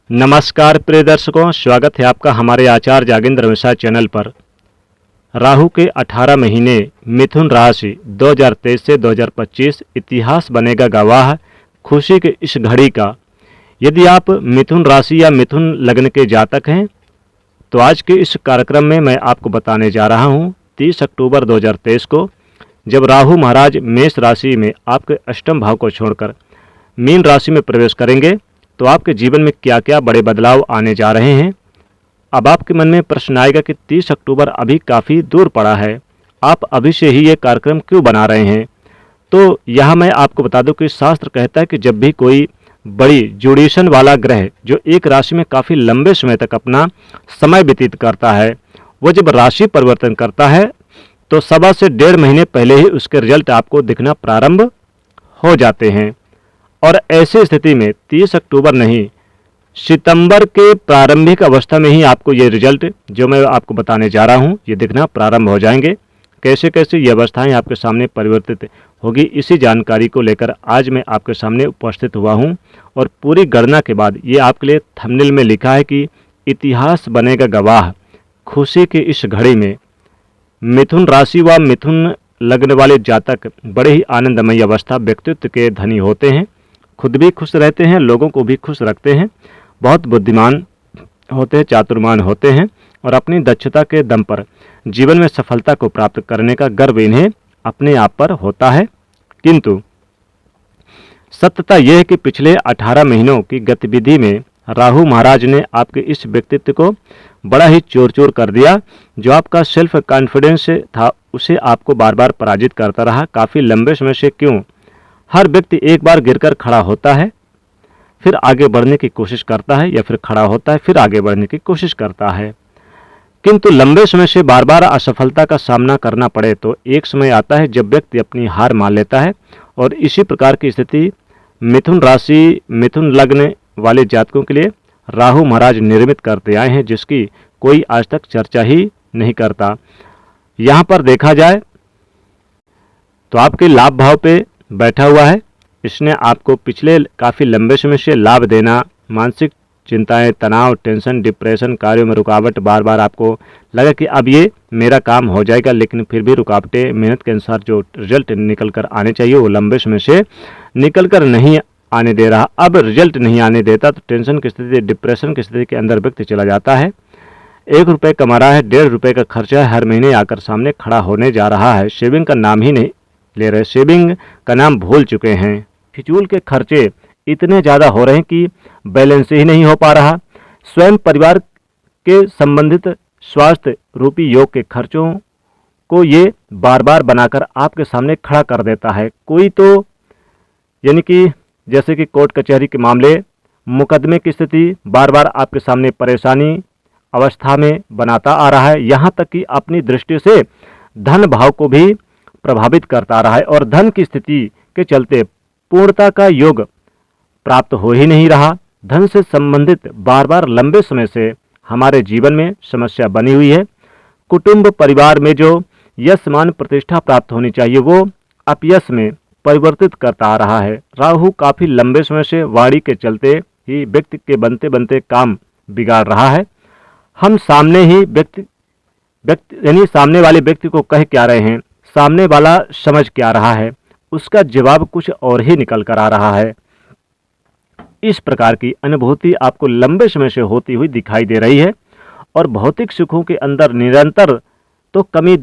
नमस्कार प्रिय दर्शकों, स्वागत है आपका हमारे आचार्य जागेंद्र मिश्रा चैनल पर। राहु के 18 महीने मिथुन राशि 2023 से 2025 इतिहास बनेगा गवाह खुशी के इस घड़ी का। यदि आप मिथुन राशि या मिथुन लग्न के जातक हैं तो आज के इस कार्यक्रम में मैं आपको बताने जा रहा हूं 30 अक्टूबर 2023 को जब राहु महाराज मेष राशि में आपके अष्टम भाव को छोड़कर मीन राशि में प्रवेश करेंगे तो आपके जीवन में क्या क्या बड़े बदलाव आने जा रहे हैं। अब आपके मन में प्रश्न आएगा कि 30 अक्टूबर अभी काफ़ी दूर पड़ा है, आप अभी से ही ये कार्यक्रम क्यों बना रहे हैं। तो यहाँ मैं आपको बता दूं कि शास्त्र कहता है कि जब भी कोई बड़ी ड्यूरेशन वाला ग्रह जो एक राशि में काफ़ी लंबे समय तक अपना समय व्यतीत करता है, वो जब राशि परिवर्तन करता है तो सवा से 1.5 महीने पहले ही उसके रिजल्ट आपको दिखना प्रारंभ हो जाते हैं। और ऐसी स्थिति में 30 अक्टूबर नहीं, सितंबर के प्रारंभिक अवस्था में ही आपको ये रिजल्ट जो मैं आपको बताने जा रहा हूँ ये दिखना प्रारंभ हो जाएंगे। कैसे कैसे ये अवस्थाएं आपके सामने परिवर्तित होगी, इसी जानकारी को लेकर आज मैं आपके सामने उपस्थित हुआ हूँ। और पूरी गणना के बाद ये आपके लिए थंबनेल में लिखा है कि इतिहास बनेगा गवाह खुशी की इस घड़ी में। मिथुन राशि व मिथुन लग्न वाले जातक बड़े ही आनंदमयी अवस्था व्यक्तित्व के धनी होते हैं, खुद भी खुश रहते हैं, लोगों को भी खुश रखते हैं, बहुत बुद्धिमान होते हैं, चातुर्मान होते हैं और अपनी दक्षता के दम पर जीवन में सफलता को प्राप्त करने का गर्व इन्हें अपने आप पर होता है। किंतु सत्यता यह है कि पिछले 18 महीनों की गतिविधि में राहु महाराज ने आपके इस व्यक्तित्व को बड़ा ही चूर चूर कर दिया। जो आपका सेल्फ कॉन्फिडेंस था उसे आपको बार बार पराजित करता रहा काफ़ी लंबे समय से। क्यों? हर व्यक्ति एक बार गिरकर खड़ा होता है, फिर आगे बढ़ने की कोशिश करता है, या फिर खड़ा होता है फिर आगे बढ़ने की कोशिश करता है। किंतु लंबे समय से बार बार असफलता का सामना करना पड़े तो एक समय आता है जब व्यक्ति अपनी हार मान लेता है। और इसी प्रकार की स्थिति मिथुन राशि मिथुन लग्न वाले जातकों के लिए राहु महाराज निर्मित करते आए हैं, जिसकी कोई आज तक चर्चा ही नहीं करता। यहाँ पर देखा जाए तो आपके लाभ भाव पे बैठा हुआ है, इसने आपको पिछले काफ़ी लंबे समय से लाभ देना, मानसिक चिंताएं, तनाव, टेंशन, डिप्रेशन, कार्यों में रुकावट, बार बार आपको लगा कि अब ये मेरा काम हो जाएगा, लेकिन फिर भी रुकावटें, मेहनत के अनुसार जो रिजल्ट निकल कर आने चाहिए वो लंबे समय से निकल कर नहीं आने दे रहा। अब रिजल्ट नहीं आने देता तो टेंशन की स्थिति, डिप्रेशन की स्थिति के अंदर व्यक्ति चला जाता है। 1 रुपये कमा रहा है, 1.5 रुपये का खर्चा हर महीने आकर सामने खड़ा होने जा रहा है। सेविंग का नाम ही नहीं ले रहे, सेविंग का नाम भूल चुके हैं। फिजूल के खर्चे इतने ज़्यादा हो रहे हैं कि बैलेंस ही नहीं हो पा रहा। स्वयं परिवार के संबंधित स्वास्थ्य रूपी योग के खर्चों को ये बार बार बनाकर आपके सामने खड़ा कर देता है। कोई तो यानी कि जैसे कि कोर्ट कचहरी के मामले, मुकदमे की स्थिति बार बार आपके सामने परेशानी अवस्था में बनाता आ रहा है। यहाँ तक कि अपनी दृष्टि से धन भाव को भी प्रभावित करता रहा है और धन की स्थिति के चलते पूर्णता का योग प्राप्त हो ही नहीं रहा। धन से संबंधित बार बार लंबे समय से हमारे जीवन में समस्या बनी हुई है। कुटुंब परिवार में जो यश मान प्रतिष्ठा प्राप्त होनी चाहिए वो अपयश में परिवर्तित करता आ रहा है। राहु काफ़ी लंबे समय से वाणी के चलते ही व्यक्ति के बनते बनते काम बिगाड़ रहा है। हम सामने ही व्यक्ति यानी सामने वाले व्यक्ति को कह क्या रहे हैं, सामने वाला समझ क्या रहा है, उसका जवाब कुछ और ही निकल कर आ रहा है। इस प्रकार की अनुभूति आपको लंबे समय से होती हुई दिखाई दे रही है और भौतिक सुखों के अंदर निरंतर तो कमी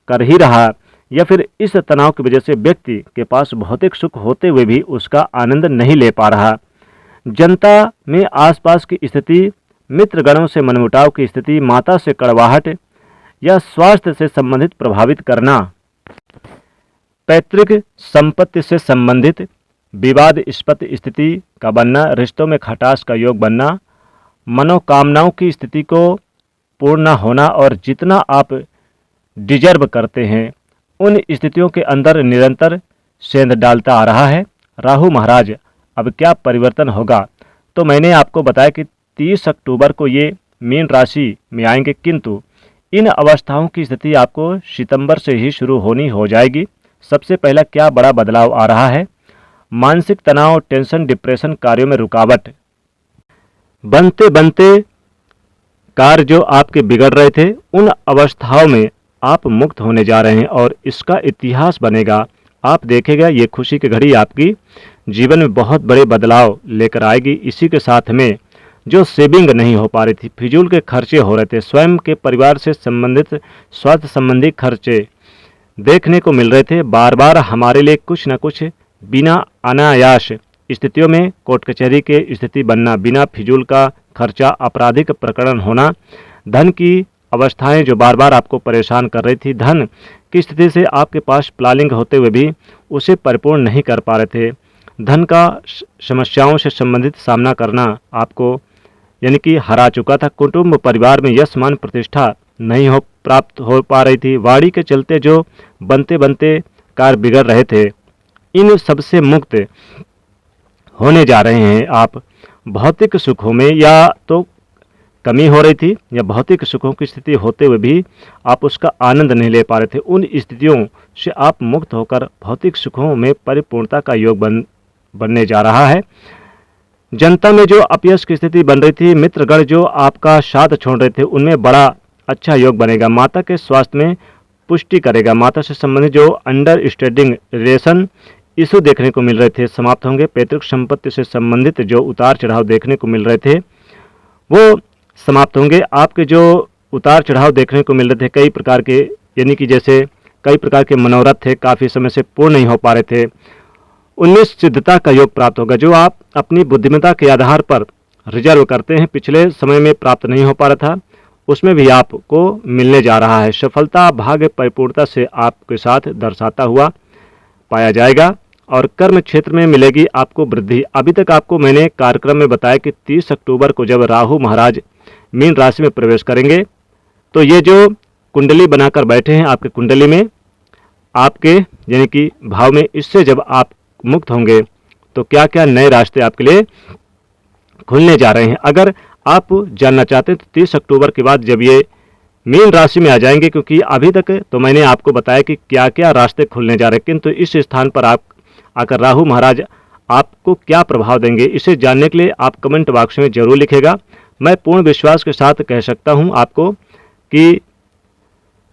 कर ही रहा, या फिर इस तनाव की वजह से व्यक्ति के पास भौतिक सुख होते हुए भी उसका आनंद नहीं ले पा रहा। जनता में आसपास की स्थिति, मित्रगणों से मनमुटाव की स्थिति, माता से कड़वाहट या स्वास्थ्य से संबंधित प्रभावित करना, पैतृक संपत्ति से संबंधित विवादास्पद स्थिति का बनना, रिश्तों में खटास का योग बनना, मनोकामनाओं की स्थिति को पूर्ण न होना और जितना आप डिजर्व करते हैं उन स्थितियों के अंदर निरंतर सेंध डालता आ रहा है। राहु महाराज अब क्या परिवर्तन होगा, तो मैंने आपको बताया कि 30 अक्टूबर को ये मीन राशि में आएंगे, किंतु इन अवस्थाओं की स्थिति आपको सितंबर से ही शुरू होनी हो जाएगी। सबसे पहला क्या बड़ा बदलाव आ रहा है, मानसिक तनाव, टेंशन, डिप्रेशन, कार्यों में रुकावट, बनते बनते कार्य जो आपके बिगड़ रहे थे, उन अवस्थाओं में आप मुक्त होने जा रहे हैं और इसका इतिहास बनेगा। आप देखेगा ये खुशी की घड़ी आपकी जीवन में बहुत बड़े बदलाव लेकर आएगी। इसी के साथ में जो सेविंग नहीं हो पा रही थी, फिजूल के खर्चे हो रहे थे, स्वयं के परिवार से संबंधित स्वास्थ्य संबंधी खर्चे देखने को मिल रहे थे, बार बार हमारे लिए कुछ न कुछ बिना अनायास स्थितियों में कोर्ट कचहरी के स्थिति बनना, बिना फिजूल का खर्चा, आपराधिक प्रकरण होना, धन की अवस्थाएं जो बार बार आपको परेशान कर रही थी, धन की स्थिति से आपके पास प्लानिंग होते हुए भी उसे परिपूर्ण नहीं कर पा रहे थे, धन का समस्याओं से संबंधित सामना करना आपको यानी कि हरा चुका था, कुटुंब परिवार में यश मान प्रतिष्ठा नहीं प्राप्त हो पा रही थी, वाणी के चलते जो बनते बनते कार्य बिगड़ रहे थे, इन सबसे मुक्त होने जा रहे हैं आप। भौतिक सुखों में या तो कमी हो रही थी या भौतिक सुखों की स्थिति होते हुए भी आप उसका आनंद नहीं ले पा रहे थे, उन स्थितियों से आप मुक्त होकर भौतिक सुखों में परिपूर्णता का योग बनने जा रहा है। जनता में जो अपयश की स्थिति बन रही थी, मित्रगण जो आपका साथ छोड़ रहे थे, उनमें बड़ा अच्छा योग बनेगा। माता के स्वास्थ्य में पुष्टि करेगा। माता से संबंधित जो अंडरस्टैंडिंग रिलेशन इशू देखने को मिल रहे थे समाप्त होंगे। पैतृक संपत्ति से संबंधित जो उतार चढ़ाव देखने को मिल रहे थे वो समाप्त होंगे। आपके जो उतार चढ़ाव देखने को मिल रहे थे कई प्रकार के, यानी कि जैसे कई प्रकार के मनोरथ थे, काफ़ी समय से पूर्ण नहीं हो पा रहे थे, उनमें सिद्धता का योग प्राप्त होगा। जो आप अपनी बुद्धिमत्ता के आधार पर रिजर्व करते हैं, पिछले समय में प्राप्त नहीं हो पा रहा था, उसमें भी आपको मिलने जा रहा है। सफलता भाग्य परिपूर्णता से आपके साथ दर्शाता हुआ पाया जाएगा और कर्म क्षेत्र में मिलेगी आपको वृद्धि। अभी तक आपको मैंने कार्यक्रम में बताया कि 30 अक्टूबर को जब राहु महाराज मीन राशि में प्रवेश करेंगे तो ये जो कुंडली बनाकर बैठे हैं आपके कुंडली में, आपके यानी कि भाव में, इससे जब आप मुक्त होंगे तो क्या क्या नए रास्ते आपके लिए खुलने जा रहे हैं। अगर आप जानना चाहते हैं तो 30 अक्टूबर के बाद जब ये मीन राशि में आ जाएंगे, क्योंकि अभी तक तो मैंने आपको बताया कि क्या क्या रास्ते खुलने जा रहे हैं, किंतु इस स्थान पर आप आकर राहु महाराज आपको क्या प्रभाव देंगे, इसे जानने के लिए आप कमेंट बॉक्स में जरूर लिखेगा। मैं पूर्ण विश्वास के साथ कह सकता हूं आपको कि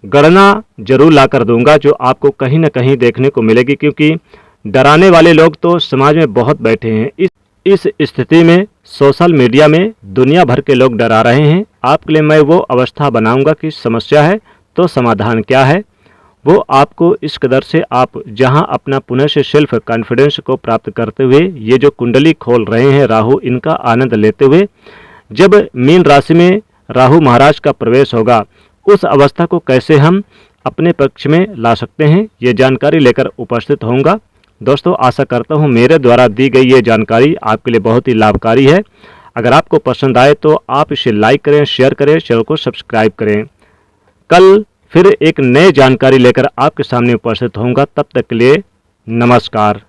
गणना जरूर ला कर दूंगा जो आपको कहीं ना कहीं देखने को मिलेगी, क्योंकि डराने वाले लोग तो समाज में बहुत बैठे हैं। इस स्थिति में सोशल मीडिया में दुनिया भर के लोग डरा रहे हैं। आपके लिए मैं वो अवस्था बनाऊंगा कि समस्या है तो समाधान क्या है, वो आपको इस कदर से आप जहां अपना पुनः से सेल्फ कॉन्फिडेंस को प्राप्त करते हुए ये जो कुंडली खोल रहे हैं राहु, इनका आनंद लेते हुए जब मीन राशि में राहु महाराज का प्रवेश होगा, उस अवस्था को कैसे हम अपने पक्ष में ला सकते हैं, ये जानकारी लेकर उपस्थित होऊंगा। दोस्तों, आशा करता हूं मेरे द्वारा दी गई ये जानकारी आपके लिए बहुत ही लाभकारी है। अगर आपको पसंद आए तो आप इसे लाइक करें, शेयर करें, चैनल को सब्सक्राइब करें। कल फिर एक नई जानकारी लेकर आपके सामने उपस्थित होऊंगा। तब तक के लिए नमस्कार।